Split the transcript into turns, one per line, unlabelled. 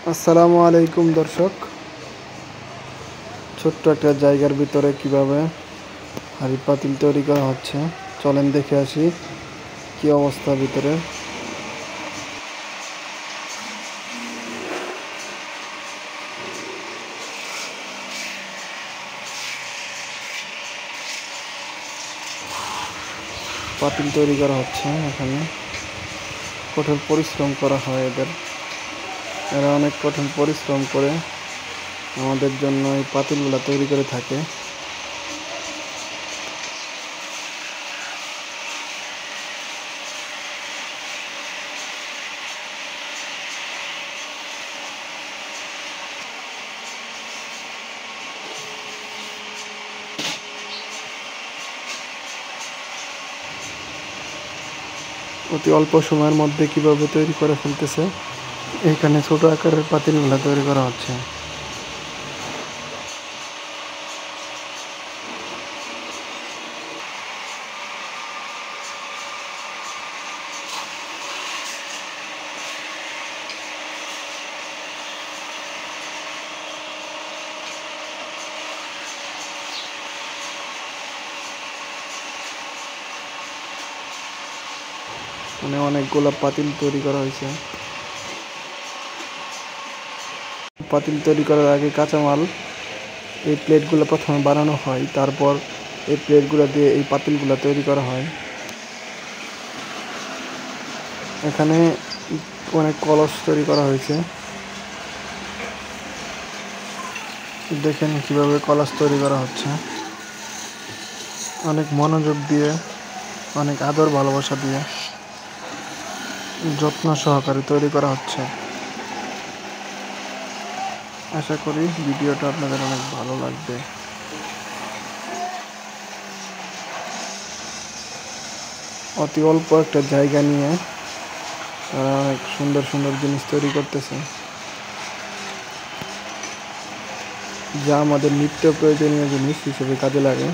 আসসালামু আলাইকুম দর্শক, ছোট্ট একটা জায়গার ভিতরে কিভাবে হাঁড়ি পাতিল তৈরি করা হচ্ছে চলেন দেখে আসি কি অবস্থা ভিতরে। পাতিল তৈরি করা হচ্ছে, এখানে কঠোর পরিশ্রম করা হয় এরা অনেক কঠোর পরিশ্রম করে আমাদের জন্য এই পাতিলগুলো তৈরি করে থাকে। অতি অল্প সময়ের মধ্যে কিভাবে তৈরি করে ফেলতেছে। এখানে ছোট আকারের পাতিলগুলো তৈরি করা হচ্ছে। মানে অনেকগুলো পাতিল তৈরি করা হয়েছে। পাতিল তৈরি করার আগে কাঁচামাল এই প্লেটগুলো প্রথমে বানানো হয়, তারপর এই প্লেটগুলো দিয়ে এই পাতিলগুলো তৈরি করা হয়। এখানে অনেক কলস তৈরি করা হয়েছে, দেখেন কিভাবে কলস তৈরি করা হচ্ছে। অনেক মনোযোগ দিয়ে, অনেক আদর ভালোবাসা দিয়ে, যত্ন সহকারে তৈরি করা হচ্ছে। আশা করি ভিডিওটা আপনাদের অনেক ভালো লাগবে। অতি অল্প একটা জায়গা নিয়ে তারা অনেক সুন্দর সুন্দর জিনিস তৈরি করতেছে, যা আমাদের নিত্য প্রয়োজনীয় জিনিস হিসেবে কাজে লাগে।